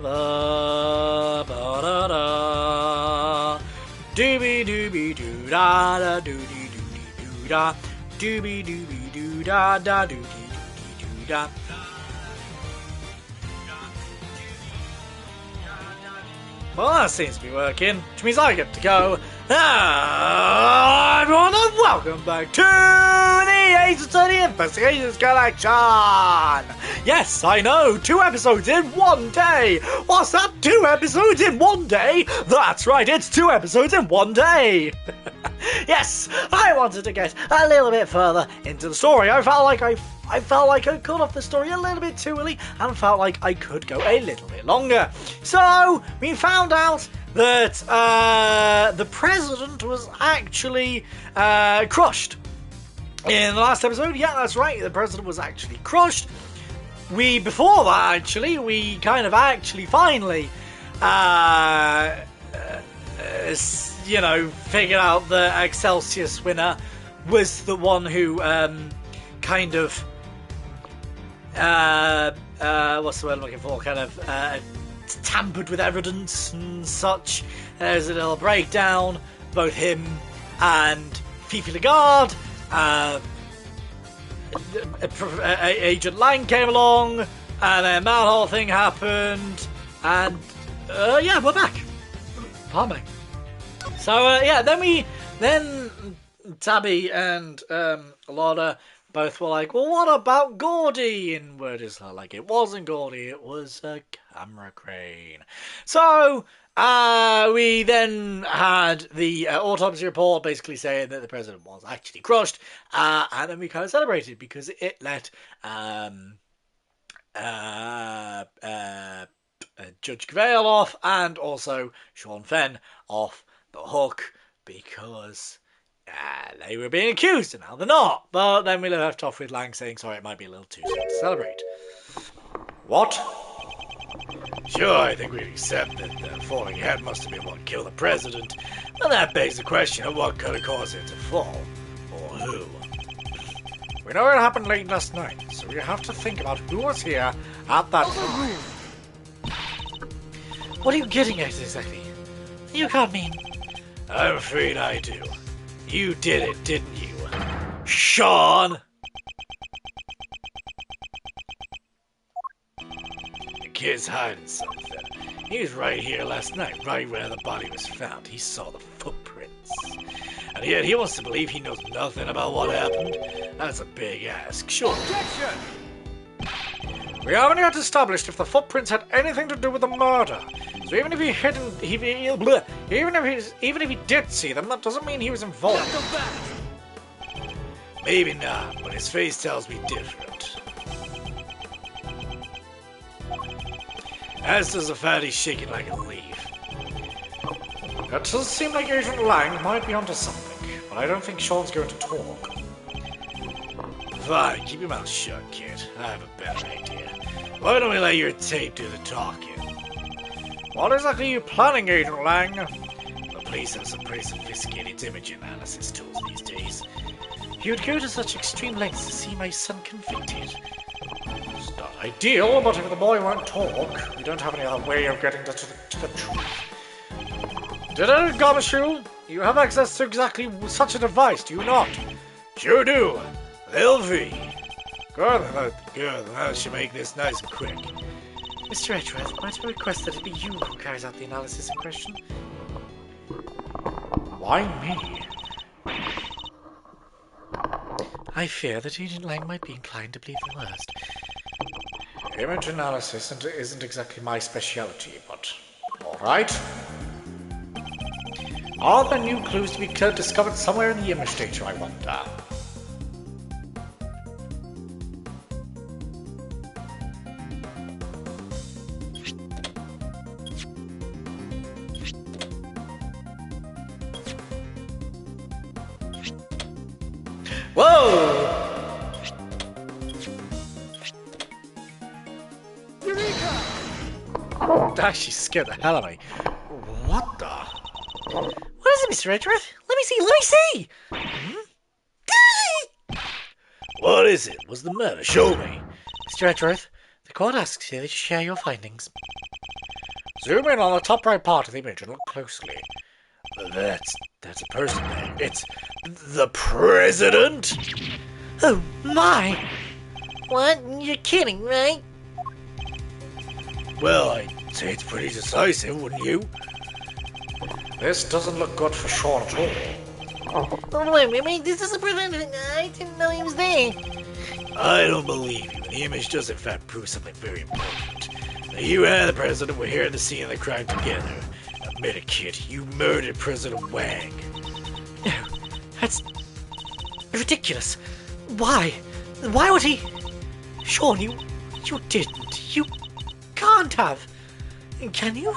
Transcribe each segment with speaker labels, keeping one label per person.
Speaker 1: da da. Doobie doobie doo da da doobie doobie doo da. Doobie doobie doo da da doobie doobie doo da. Well, that seems to be working, which means I get to go. Everyone, and welcome back to the Ace Attorney Investigations Collection! Yes, I know, 2 episodes in 1 day! What's that, 2 episodes in 1 day? That's right, it's 2 episodes in 1 day! Yes, I wanted to get a little bit further into the story. I felt like I cut off the story a little bit too early and felt like I could go a little bit longer. So, we found out that the president was actually crushed. In the last episode, yeah, that's right, the president was actually crushed. Before that, actually, we kind of finally, figured out the EXCELCIUSSSS winner was the one who, what's the word I'm looking for? Tampered with evidence and such. There's a little breakdown. Both him and Fifi Lagarde. Agent Lang came along, and then that whole thing happened. And we're back. Pardon me. So then Tabby and Lotta both were like, well, what about Gordy? And we're just like, it wasn't Gordy, it was a camera crane. So, we then had the autopsy report basically saying that the president was actually crushed, and then we kind of celebrated because it let Judge Cavale off and also Sean Fenn off the hook because they were being accused and now they're not. But then we left off with Lang saying, sorry, it might be a little too soon to celebrate. What? Sure, I think we accept that the falling head must have been what killed the president, but that begs the question of what could have caused it to fall, or who. We know it happened late last night, so we have to think about who was here at that time. What are you getting at exactly? You can't mean... I'm afraid I do. You did it, didn't you, Sean? The kid's hiding something. He was right here last night, right where the body was found. He saw the footprints. And yet he wants to believe he knows nothing about what happened. That's a big ask, sure. Objection! We haven't yet established if the footprints had anything to do with the murder. So even if even if he did see them, that doesn't mean he was involved. Maybe not, but his face tells me different. As does the fact he's shaking like a leaf. It does seem like Agent Lang might be onto something, but I don't think Sean's going to talk. Fine, keep your mouth shut, kid. I have a better idea. Why don't we let your tape do the talking? What exactly are you planning, Agent Lang? The police have some pretty sophisticated image analysis tools these days. If you'd go to such extreme lengths to see my son convicted. It's not ideal, but if the boy won't talk, we don't have any other way of getting to the truth. Lieutenant Gumshoe, you have access to exactly such a device, do you not? Sure do. LV. Good, that should make this nice and quick. Mr. Edgeworth, might I request that it be you who carries out the analysis in question? Why me? I fear that Agent Lang might be inclined to believe the worst. Image analysis isn't exactly my specialty, but alright. Are there new clues to be discovered somewhere in the image data, I wonder? Whoa! Eureka! That actually scared the hell out of me. What the? What is it, Mr. Edgeworth? Let me see! Hmm? What is it? What's the matter? Show me. Mr. Edgeworth, the court asks you to share your findings. Zoom in on the top right part of the image and look closely. That's a person there. It's the president? Oh my!
Speaker 2: What? You're kidding, right?
Speaker 1: Well, I'd say it's pretty decisive, wouldn't you? This doesn't look good for Sean at all.
Speaker 2: Oh, wait, this is the president. I didn't know he was there.
Speaker 1: I don't believe you. The image does in fact prove something very important. Now, you and the president were here at the scene of the crime together. Admit it, kid. You murdered President Wang.
Speaker 2: No, that's ridiculous. Why? Why would he? Sean, you didn't. You can't have. Can you?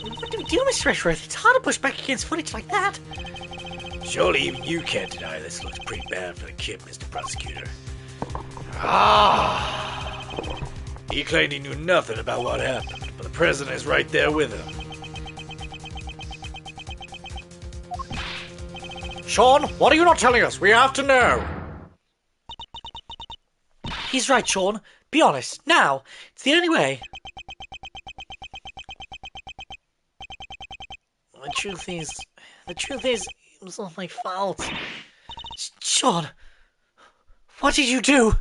Speaker 2: What do we do, Mr. Ashworth? It's hard to push back against footage like that.
Speaker 1: Surely even you can't deny this looks pretty bad for the kid, Mr. Prosecutor. Ah! He claimed he knew nothing about what happened, but the president is right there with him. Sean, what are you not telling us? We have to know.
Speaker 2: He's right, Sean. Be honest. Now. It's the only way. The truth is, it was all my fault. Sean, what did you do?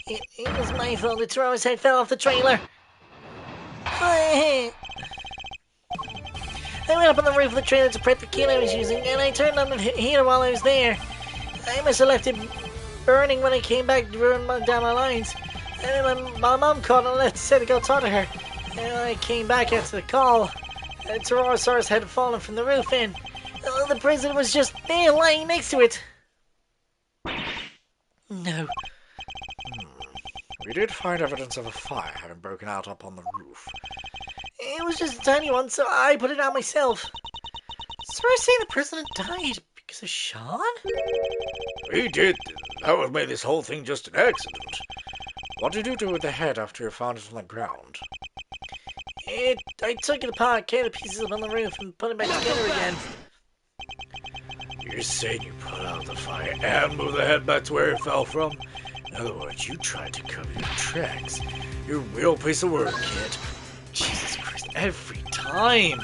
Speaker 2: It was my fault. The Toro's head fell off the trailer. I went up on the roof of the trailer to prep the kit I was using, and I turned on the heater while I was there. I must have left it burning when I came back to burn down my lines. And then my mom called and said to go talk to her. And I came back after the call. The Tyrannosaurus had fallen from the roof, and the president was just there lying next to it. No.
Speaker 1: We did find evidence of a fire having broken out up on the roof.
Speaker 2: It was just a tiny one, so I put it out myself. So I say the president died because of Sean?
Speaker 1: He did. That would make this whole thing just an accident. What did you do with the head after you found it on the ground?
Speaker 2: I took it apart, carried the pieces up on the roof, and put it back together again.
Speaker 1: You're saying you put out the fire and moved the head back to where it fell from? In other words, you tried to cover your tracks. You're a real piece of work, kid.
Speaker 2: Jesus Christ, every time!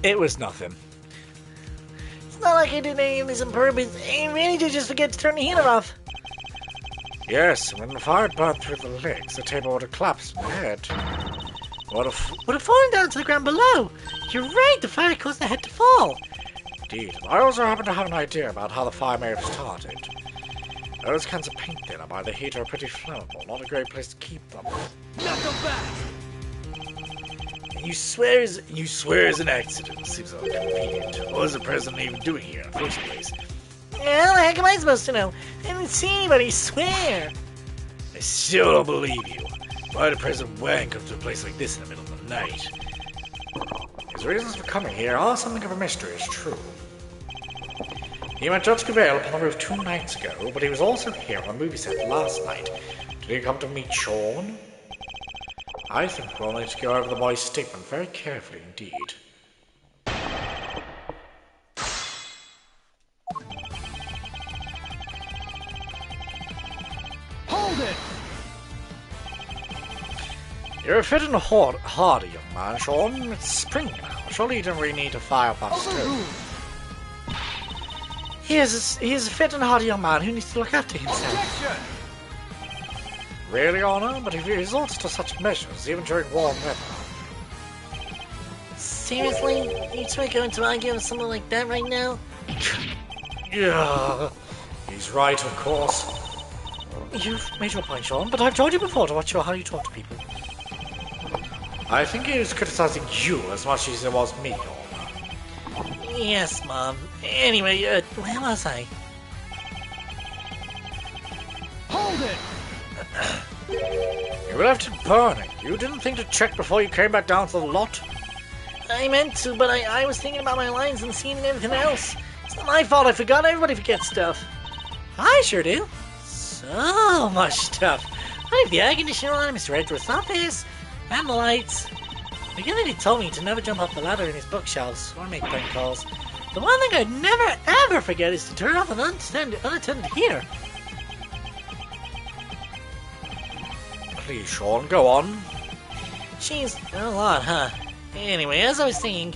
Speaker 1: It was nothing.
Speaker 2: It's not like I did any of this on purpose. I really did just forget to turn the heater off.
Speaker 1: Yes, when the fire burned through the legs, the table would have collapsed in the head. Would have
Speaker 2: fallen down to the ground below. You're right, the fire caused the head to fall.
Speaker 1: Indeed. I also happen to have an idea about how the fire may have started. Those cans of paint thinner by the heater are pretty flammable. Not a great place to keep them.
Speaker 2: Knock them back!
Speaker 1: You swear it's an accident. Seems inconvenient. What was the president even doing here in the first place?
Speaker 2: How the heck am I supposed to know? I didn't see anybody swear.
Speaker 1: I still don't believe you. Why did President Wang come to a place like this in the middle of the night? His reasons for coming here are something of a mystery, it's true. He met Judge Cavale upon the roof 2 nights ago, but he was also here on the movie set last night. Did he come to meet Sean? I think we'll need to go over the boy's statement very carefully indeed.
Speaker 2: Hold it!
Speaker 1: You're a fit and hardy young man, Sean. It's spring now. Surely you don't really need to fire up our stove.
Speaker 2: He is a fit and hardy young man who needs to look after himself. Objection!
Speaker 1: Really, Honor? But if he resorts to such measures, even during warm weather...
Speaker 2: Seriously? You try going to argue with someone like that right now?
Speaker 1: Yeah, he's right, of course.
Speaker 2: You've made your point, Sean, but I've told you before to watch how you talk to people.
Speaker 1: I think he was criticizing you as much as it was me, Honor.
Speaker 2: Yes, Mom. Anyway, where was I? Hold it!
Speaker 1: You left it burning. You didn't think to check before you came back down to the lot?
Speaker 2: I meant to, but I was thinking about my lines and seeing everything else. It's not my fault I forgot. Everybody forgets stuff.
Speaker 1: I sure do.
Speaker 2: So much stuff. I have the air conditioner on in Mr. Edgeworth's office, and the lights. McGinley told me to never jump up the ladder in his bookshelves or make prank calls. The one thing I'd never ever forget is to turn off an unattended heater.
Speaker 1: Please, Sean, go on.
Speaker 2: She's a lot, huh? Anyway, as I was saying...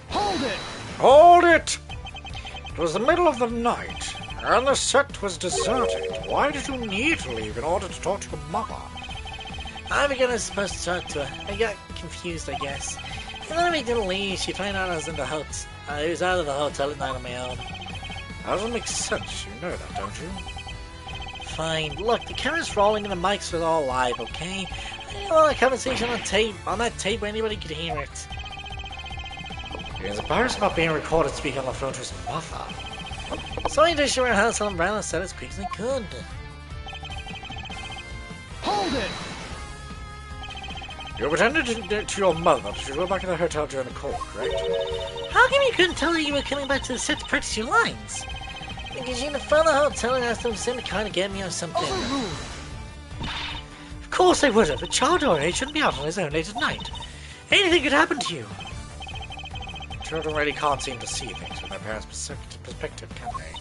Speaker 3: Hold it!
Speaker 1: Hold it! It was the middle of the night, and the set was deserted. Why did you need to leave in order to talk to your mother?
Speaker 2: I forgot I was supposed to talk to her. I got confused, I guess. And then I didn't leave. She found out I was in the hotel. I was out of the hotel at night on my own.
Speaker 1: That doesn't make sense. You know that, don't you?
Speaker 2: Fine. Look, the camera's rolling and the mics are all live, okay? I didn't want a conversation on that tape where anybody could hear it.
Speaker 1: He was embarrassed about being recorded speaking on the phone to his mother.
Speaker 2: So I just around house and ran and said as quick as I could.
Speaker 3: Hold it!
Speaker 1: You pretended to your mother to go back to the hotel during the call, correct?
Speaker 2: How come you couldn't tell her you were coming back to the set to practice your lines? Because you'd have found the hotel and asked them to send a car to get me or something. Of course I would have. A child your age shouldn't be out on his own late at night. Anything could happen to you.
Speaker 1: Children really can't seem to see things from their parents' perspective, can they?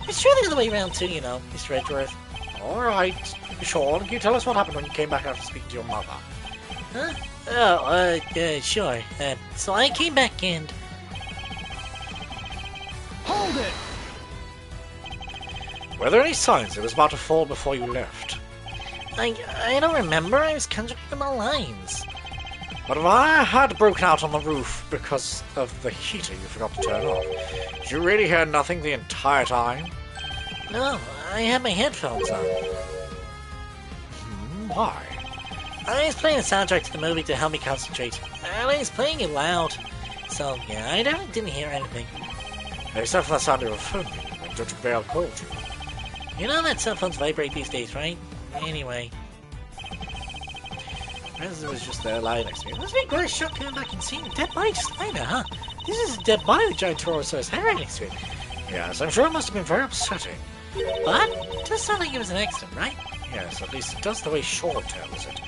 Speaker 2: It's true the other way around too, you know, Mr. Edgeworth.
Speaker 1: Alright, Sean, can you tell us what happened when you came back after speaking to your mother?
Speaker 2: Huh? Oh, sure. So I came back and...
Speaker 3: Hold it!
Speaker 1: Were there any signs it was about to fall before you left?
Speaker 2: I don't remember. I was concentrating on my lines.
Speaker 1: But if I had broken out on the roof because of the heater you forgot to turn off, did you really hear nothing the entire time?
Speaker 2: No, I had my headphones on.
Speaker 1: Why?
Speaker 2: I was playing the soundtrack to the movie to help me concentrate, and I was playing it loud. So, yeah, I didn't hear anything.
Speaker 1: Except for the sound of your phone when Judge Bale called you.
Speaker 2: You know that cell phones vibrate these days, right? Anyway. President was just there lying next to me. It must be quite a shock coming back and seeing a dead body just lying there, huh? This is a dead body with giant Taurosaurus hair right next to it.
Speaker 1: Yes, I'm sure it must have been very upsetting.
Speaker 2: But it does sound like it was an accident, right?
Speaker 1: Yes, at least it does the way Sean tells it.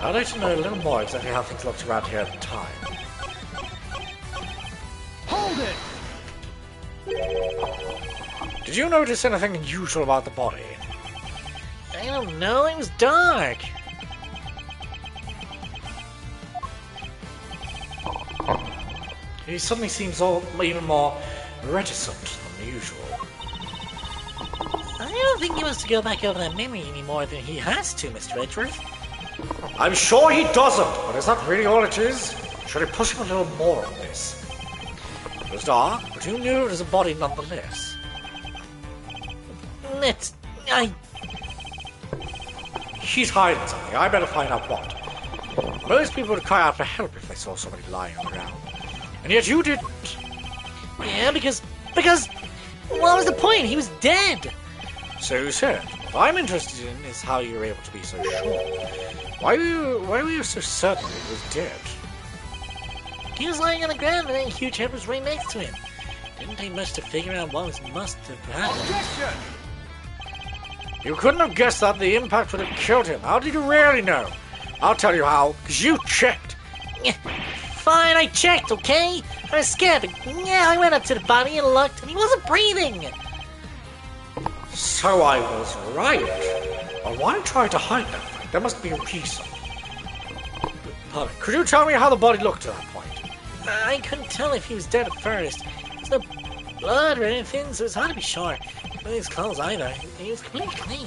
Speaker 1: I'd like to know a little more exactly how things looked around here at the time.
Speaker 3: Hold it!
Speaker 1: Did you notice anything unusual about the body?
Speaker 2: I don't know, it was dark.
Speaker 1: He suddenly seems even more reticent than usual.
Speaker 2: I don't think he wants to go back over that memory any more than he has to, Mr. Edgeworth.
Speaker 1: I'm sure he doesn't, but is that really all it is? Should I push him a little more on this? It was dark, but you knew it was a body nonetheless. He's hiding something. I better find out what. Most people would cry out for help if they saw somebody lying on the ground. And yet you didn't.
Speaker 2: Yeah, because... What was the point? He was dead.
Speaker 1: So you said. What I'm interested in is how you were able to be so sure. Why were you so certain he was dead?
Speaker 2: He was lying on the ground and that huge head was right next to him. Didn't take much to figure out what must have happened.
Speaker 3: Objection!
Speaker 1: You couldn't have guessed that the impact would have killed him. How did you really know? I'll tell you how, because you checked.
Speaker 2: Fine, I checked, okay? I was scared, but yeah, I went up to the body and looked, and he wasn't breathing.
Speaker 1: So I was right. Well, why try to hide that fact? There must be a reason. Pardon, could you tell me how the body looked at that point?
Speaker 2: I couldn't tell if he was dead at first. There's no blood or anything, so it's hard to be sure. No his clothes either. He was completely clean.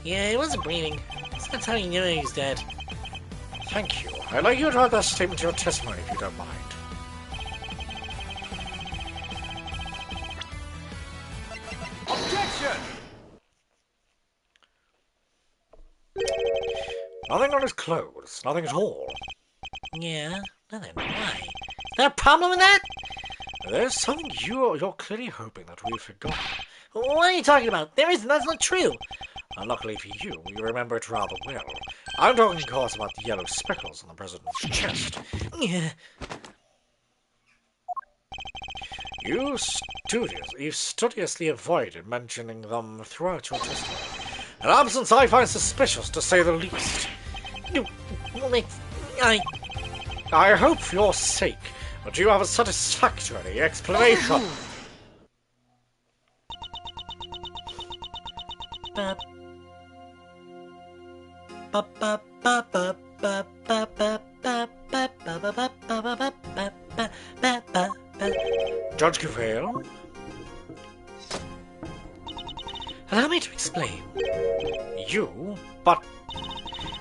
Speaker 2: Yeah, he wasn't breathing. So that's how you knew he was dead.
Speaker 1: Thank you. I'd like you to add that statement to your testimony if you don't mind.
Speaker 3: Objection!
Speaker 1: Nothing on his clothes. Nothing at all.
Speaker 2: Yeah, nothing. Why? Is there a problem with that?
Speaker 1: There's something you're clearly hoping that we've forgotten.
Speaker 2: What are you talking about? There isn't. That's not true.
Speaker 1: Luckily for you, you remember it rather well. I'm talking, of course, about the yellow speckles on the president's chest.
Speaker 2: Yeah.
Speaker 1: You studiously avoided mentioning them throughout your testimony. An absence I find suspicious, to say the least. I hope for your sake that you have a satisfactory explanation. Judge Cavale?
Speaker 2: Allow me to explain.
Speaker 1: But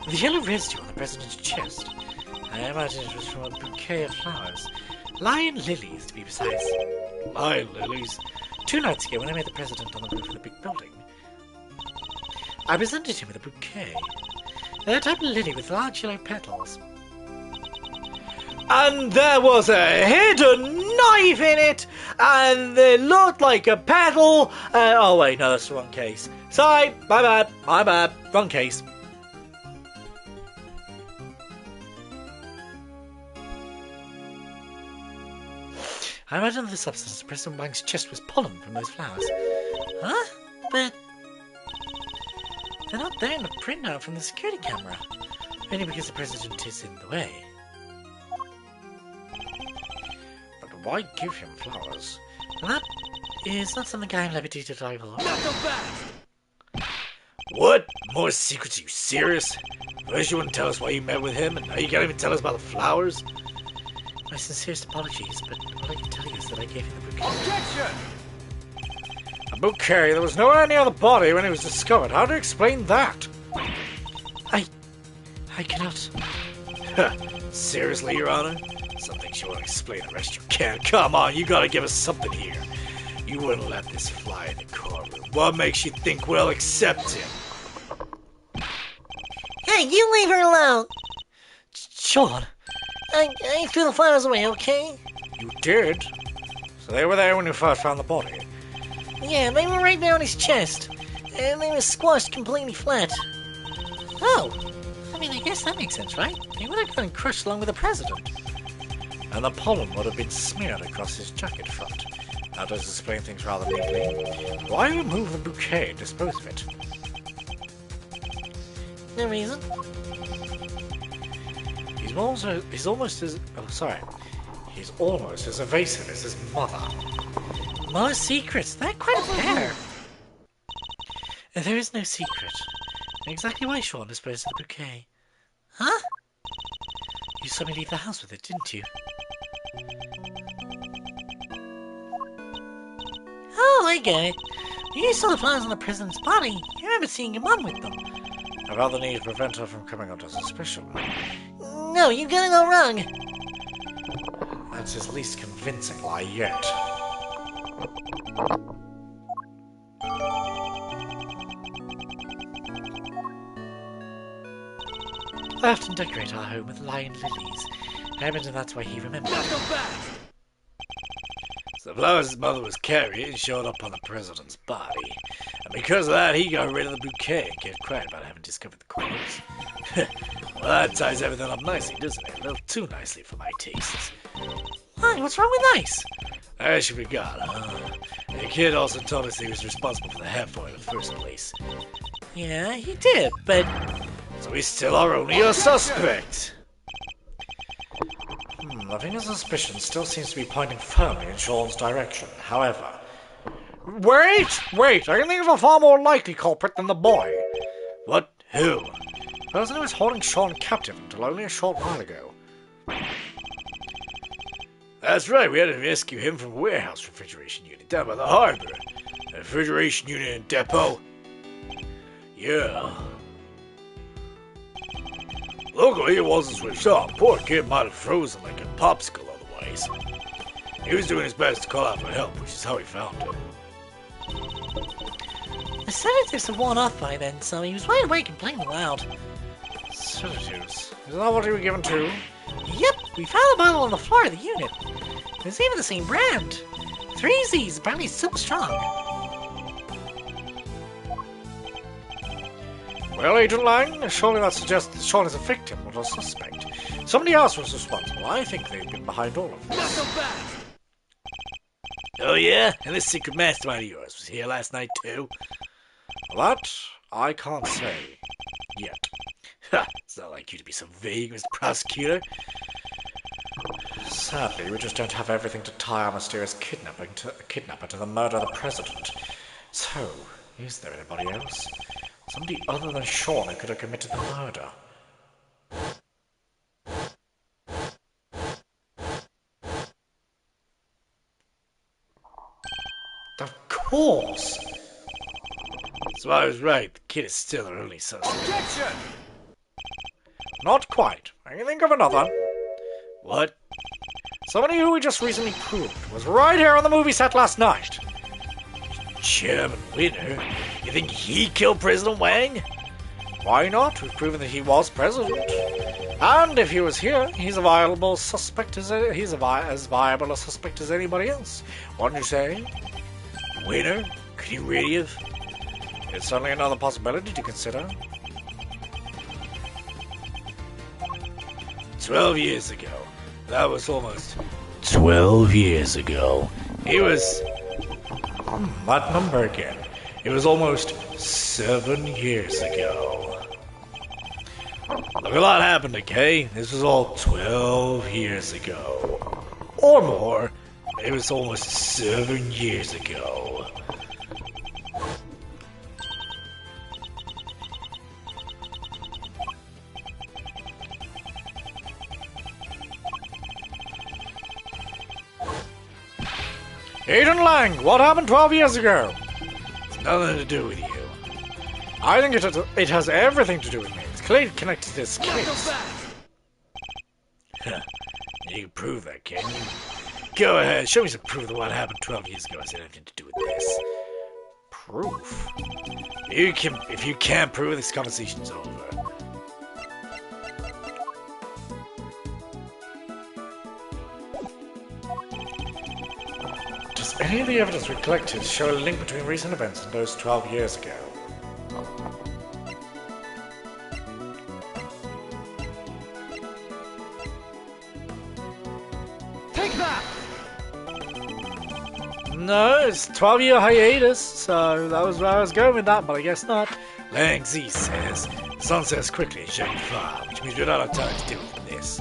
Speaker 2: The yellow residue on the president's chest. I imagine it was from a bouquet of flowers. Lion lilies, to be precise.
Speaker 1: lion lilies.
Speaker 2: 2 nights ago, when I met the president on the roof of the big building, I presented him with a bouquet. They're a type of lily with large yellow petals.
Speaker 1: And there was a hidden knife in it, and it looked like a petal. Oh wait, no, that's the wrong case. Sorry, my bad, wrong case.
Speaker 2: I imagine the substance in President Wang's chest was pollen from those flowers. Huh? But they're not there in the printout from the security camera. Only because the president is in the way.
Speaker 1: But why give him flowers?
Speaker 2: And that is not something I am liberty to divulge.
Speaker 3: Not so fast!
Speaker 1: What? More secrets? Are you serious? First you wouldn't tell us why you met with him, and now you can't even tell us about the flowers?
Speaker 2: My sincerest apologies, but all I can tell you is that I gave him the bouquet.
Speaker 3: Objection!
Speaker 1: A bouquet that was nowhere near the body when it was discovered. How do you explain that?
Speaker 2: I cannot.
Speaker 1: Seriously, Your Honor? Some things you won't explain, the rest you can. Come on, you gotta give us something here. You wouldn't let this fly in the courtroom. What makes you think we'll accept him?
Speaker 2: Hey, you leave her alone! Sean, I threw the flowers away, okay?
Speaker 1: You did? So they were there when you first found the body?
Speaker 2: Yeah, they were right there on his chest. And they were squashed completely flat. Oh, I mean, I guess that makes sense, right? He would have gotten crushed along with the president.
Speaker 1: And the pollen would have been smeared across his jacket front. That does explain things rather neatly. Why remove the bouquet and dispose of it?
Speaker 2: No reason.
Speaker 1: He's almost as evasive as his mother.
Speaker 2: More secrets. They're quite a pair. There is no secret. Exactly why Sean disposed of the bouquet. Huh? You saw me leave the house with it, didn't you? Oh, I get it. You saw the flowers on the president's body. You remember seeing your mom with them.
Speaker 1: I rather need to prevent her from coming under suspicion.
Speaker 2: No, you got it all wrong.
Speaker 1: That's his least convincing lie yet.
Speaker 2: I often decorate our home with lion lilies. I imagine that's why he remembered.
Speaker 3: Not so fast!
Speaker 1: So the flowers his mother was carrying showed up on the president's body. And because of that, he got rid of the bouquet and kept quiet about having discovered the corpse. Well, that ties everything up nicely, doesn't it? A little too nicely for my tastes.
Speaker 2: Why, what's wrong with ice?
Speaker 1: I should forgot, huh? The kid also told us he was responsible for the half-boy in the first place.
Speaker 2: Yeah, he did, but
Speaker 1: So we still are only a suspect. The finger's suspicion still seems to be pointing firmly in Sean's direction. However... Wait! I can think of a far more likely culprit than the boy. What? Who? The person who was holding Sean captive until only a short while ago. That's right, we had to rescue him from a warehouse refrigeration unit down by the harbor. A refrigeration unit and depot. Yeah. Luckily, it wasn't switched on. Poor kid might have frozen like a popsicle otherwise. He was doing his best to call out for help, which is how he found him.
Speaker 2: the sedatives had worn off by then, so he was wide awake and playing loud.
Speaker 1: Sedatives? Is that what he was given to?
Speaker 2: Yep, we found the bottle on the floor of the unit. It was even the same brand. 3Z's, apparently super strong.
Speaker 1: Well, Agent Lang, surely that suggests that Sean is a victim, not a suspect. Somebody else was responsible. I think they've been behind all of this.
Speaker 3: Knuckle back!
Speaker 2: Oh yeah? And this secret mastermind of yours was here last night too?
Speaker 1: That I can't say yet.
Speaker 2: Ha! It's not like you to be so vague, Mr. Prosecutor.
Speaker 1: Sadly, we just don't have everything to tie our mysterious kidnapper to the murder of the president. So, is there anybody else? Somebody other than Sean who could have committed the murder? Of course!
Speaker 2: So I was right. The kid is still our only suspect.
Speaker 3: Objection!
Speaker 1: Not quite. I can think of another.
Speaker 2: What?
Speaker 1: Somebody who we just recently proved was right here on the movie set last night.
Speaker 2: Chairman Winner? You think he killed President Wang?
Speaker 1: Why not? We've proven that he was president. And if he was here, he's a viable suspect as as viable a suspect as anybody else. Wouldn't you say?
Speaker 2: Winner? Could he really have?
Speaker 1: It's certainly another possibility to consider.
Speaker 2: 12 years ago. That was almost 12 years ago. He was...
Speaker 1: That number again.
Speaker 2: It was almost 7 years ago. Look, a lot happened, okay? This was all 12 years ago. Or more. It was almost 7 years ago.
Speaker 1: Agent Lang, what happened 12 years ago?
Speaker 2: It's nothing to do with you.
Speaker 1: I think it has everything to do with me. It's clearly connected to this
Speaker 3: Knuckle
Speaker 1: case.
Speaker 3: back!
Speaker 2: You can prove that, can you? Go ahead, show me some proof that what happened 12 years ago has anything to do with this.
Speaker 1: Proof?
Speaker 2: If you can't prove it, this conversation's over.
Speaker 1: Does any of the evidence we collected show a link between recent events and those 12 years ago?
Speaker 3: Take that!
Speaker 1: No, it's a 12-year hiatus, so that was where I was going with that, but I guess not.
Speaker 2: Lang Z says, sun sets quickly in Shaggy Farm, which means we don't have time to deal with this.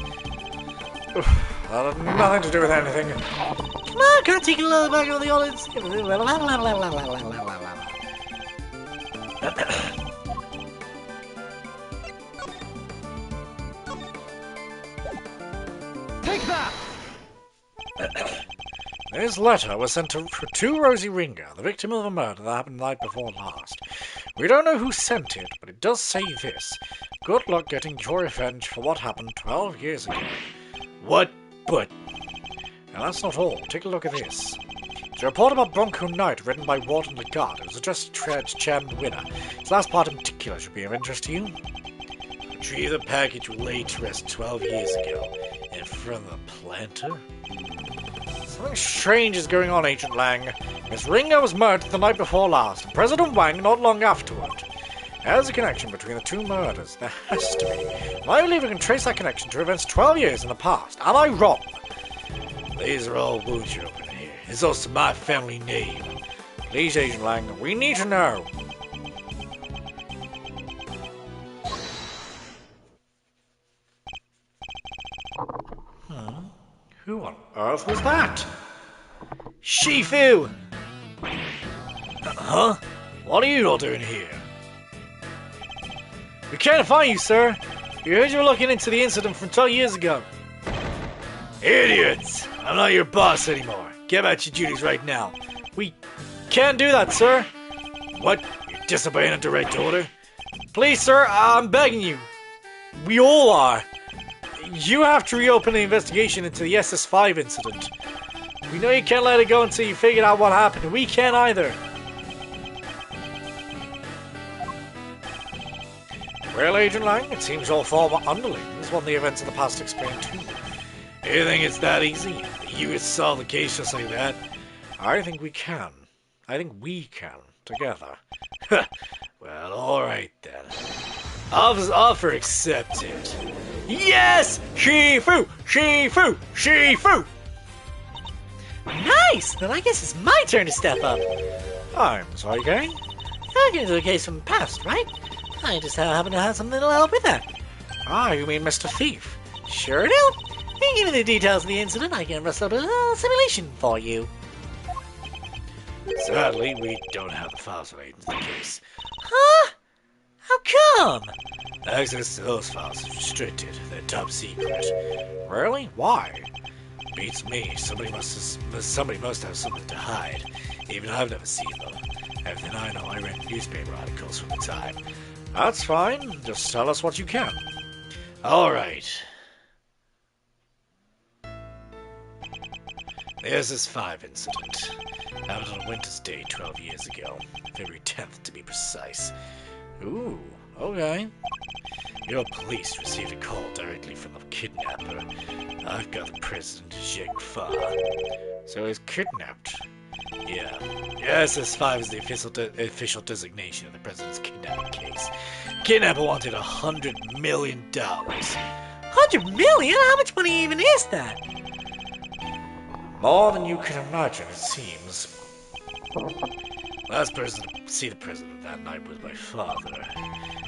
Speaker 1: That had nothing to do with anything.
Speaker 2: Come on, can I take a look back on the audience?
Speaker 3: Take that!
Speaker 1: This letter was sent to Rosie Ringer, the victim of a murder that happened the night before last. We don't know who sent it, but it does say this. Good luck getting your revenge for what happened 12 years ago.
Speaker 2: What? But...
Speaker 1: And that's not all. Take a look at this. It's a report about Bronco Knight written by Warden Lagarde. It was addressed to Chairman Winner. Its last part in particular should be of interest to you.
Speaker 2: Retrieve the package laid to rest 12 years ago. And from the planter?
Speaker 1: Something strange is going on, Agent Lang. Miss Ringer was murdered the night before last, and President Wang not long afterward. There's a connection between the two murders. There has to be. And I believe we can trace that connection to events 12 years in the past. Am I wrong?
Speaker 2: These are all wounds you're opening here. It's also my family name.
Speaker 1: Please, Agent Lang, we need to know. Who on earth was that?
Speaker 2: Shifu! Huh? What are you all doing here?
Speaker 1: We can't find you, sir. We heard you were looking into the incident from 12 years ago.
Speaker 2: Idiots! I'm not your boss anymore. Get about your duties right now.
Speaker 1: We can't do that, sir.
Speaker 2: What? You're disobeying a direct order?
Speaker 1: Please, sir, I'm begging you. We all are. You have to reopen the investigation into the SS5 incident. We know you can't let it go until you figured out what happened. We can't either. Well, Agent Lang, it seems your former underlings want the events of the past explained to you.
Speaker 2: You think it's that easy? You could solve the case just like that?
Speaker 1: I think we can. I think we can, together. Well, alright then. Offer accepted. Yes! Shifu! Shifu! Shifu!
Speaker 2: Nice! Then I guess it's my turn to step up.
Speaker 1: I'm sorry, gang.
Speaker 2: You're getting to the case from the past, right? I just happen to have something that'll help with that.
Speaker 1: Ah, you mean Mr. Thief?
Speaker 2: Sure do. You can give me the details of the incident. I can rustle up a little simulation for you.
Speaker 1: Sadly, we don't have the files relating to the case.
Speaker 2: Huh? How come?
Speaker 1: Access to those files is restricted. They're top secret. Really? Why? Beats me. Somebody must have something to hide. Even I've never seen them. Everything I know, I read newspaper articles from the time. That's fine. Just tell us what you can. Alright. The SS5 incident happened on Winter's Day 12 years ago. February 10th to be precise. Ooh, okay. Your police received a call directly from the kidnapper. I've got the president, Zheng Fa. So he's kidnapped. Yeah. SS5 is the official designation of the president's kidnapping case. Kidnapper wanted $100 million.
Speaker 2: $100 million? How much money even is that?
Speaker 1: More than you can imagine, it seems. Last person to see the president that night was my father.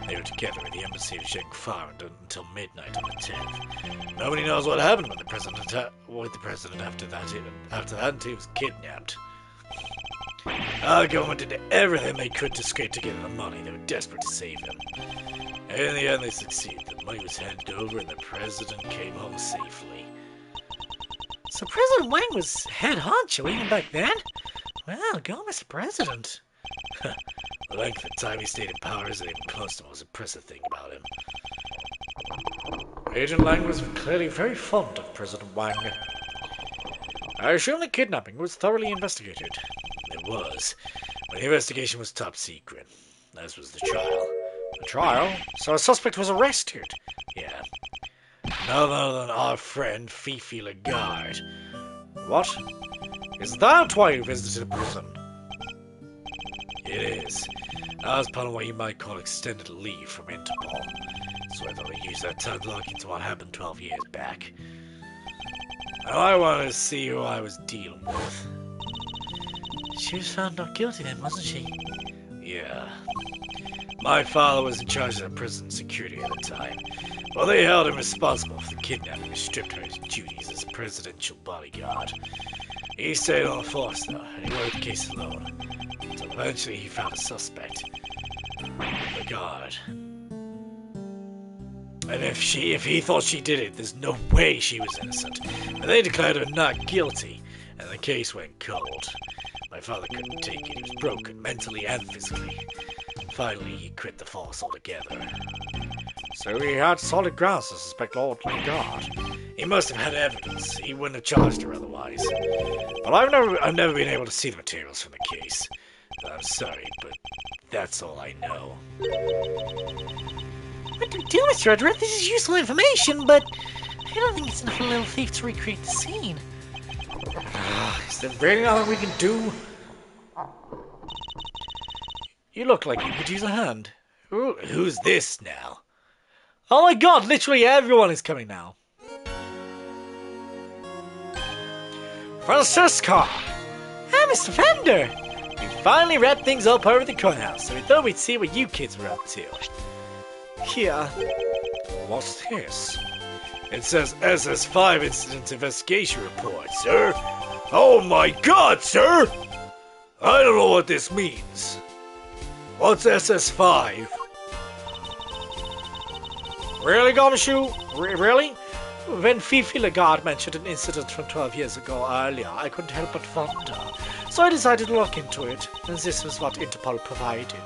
Speaker 1: They were together at the embassy of Zheng Fa until midnight on the 10th. Nobody knows what happened with the president after that until he was kidnapped. Our government did everything they could to scrape together the money. They were desperate to save him. And in the end, they succeeded. The money was handed over and the president came home safely.
Speaker 2: So President Wang was head honcho even back then? Well, go Mr. President.
Speaker 1: The length of time he stayed in power isn't even close to the most impressive thing about him. Agent Lang was clearly very fond of President Wang. I assume the kidnapping was thoroughly investigated. It was, but the investigation was top secret, as was the trial. A trial? So a suspect was arrested? Yeah. None other than our friend Fifi Lagarde. What? Is that why you visited prison? It is. I was part of what you might call extended leave from Interpol. So I thought I'd use that time to look into what happened 12 years back. Now I wanted to see who I was dealing with.
Speaker 2: She was found not guilty then, wasn't she?
Speaker 1: Yeah. My father was in charge of the prison security at the time. Well, they held him responsible for the kidnapping and stripped her of his duties as presidential bodyguard. He stayed on the force, though, and he worked the case alone. Until eventually he found a suspect. Lagarde. And if he thought she did it, there's no way she was innocent. And they declared her not guilty, and the case went cold. My father couldn't take it. He was broken, mentally and physically. Finally, he quit the force altogether. So he had solid grounds to suspect Lord Lagarde. He must have had evidence. He wouldn't have charged her otherwise. But I've never been able to see the materials from the case. I'm sorry, but that's all I know.
Speaker 2: What do we do, Mr. Edward? This is useful information, but I don't think it's enough for a little thief to recreate the scene.
Speaker 1: Is there really nothing we can do? You look like you could use a hand. Who's this now? Oh my god, literally everyone is coming now. Francisca!
Speaker 2: Ah, Mr. Fender!
Speaker 1: We finally wrapped things up over the courthouse, so we thought we'd see what you kids were up to.
Speaker 2: Here.
Speaker 1: What's this? It says SS5 Incident Investigation Report, sir. Oh my god, sir! I don't know what this means. What's SS5? Really, Gumshoe? Really? When Fifi Lagarde mentioned an incident from 12 years ago earlier, I couldn't help but wonder. So I decided to look into it, and this was what Interpol provided.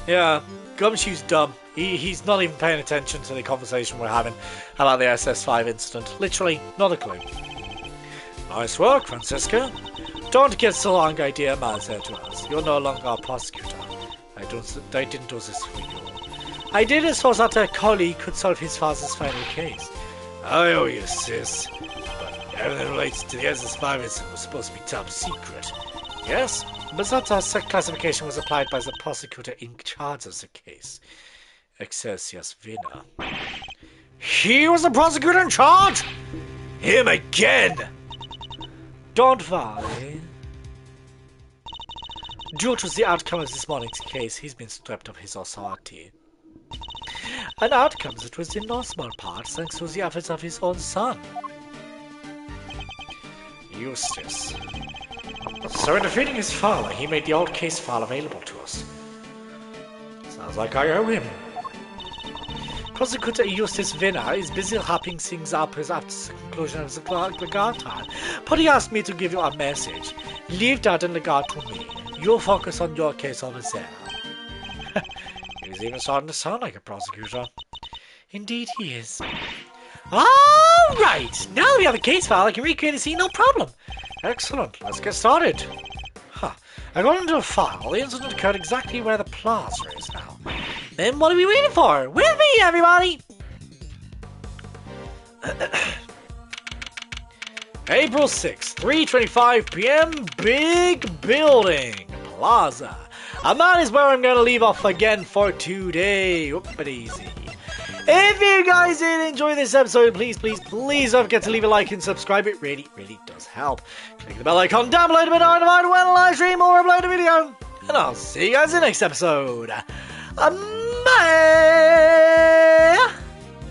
Speaker 1: Yeah, Gumshoe's dumb. He's not even paying attention to the conversation we're having about the SS5 incident. Literally, not a clue. Nice work, Francisca. Don't get so long idea, Master to us. You're no longer a prosecutor. I didn't do this for you. I did it so that a colleague could solve his father's final case. I owe you, sis. But everything relates to the SS5 incident was supposed to be top secret. Yes, but that classification was applied by the prosecutor in charge of the case, Excelsius Winner. He was the prosecutor in charge? Him again! Don't worry. Due to the outcome of this morning's case, he's been stripped of his authority. An outcome that was in no small part thanks to the efforts of his own son, Eustace. So in defeating his father, he made the old case file available to us. Sounds like I owe him. Prosecutor Eustace Winner is busy wrapping things up after the conclusion of the guard time, but he asked me to give you a message. Leave that in regard to me. You'll focus on your case over there. He's even starting to sound like a prosecutor. Indeed he is. Alright, now that we have a case file, I can recreate the scene no problem. Excellent, let's get started. According to the file, the incident occurred exactly where the plaza is now. Then what are we waiting for? With me, everybody! April 6th, 3:25 p.m., big building, plaza. And that is where I'm going to leave off again for today. Whoop-a-daisy. If you guys did enjoy this episode, please don't forget to leave a like and subscribe. It really does help. Click the bell icon down below to be notified when I live stream or upload a video. And I'll see you guys in the next episode. Bye!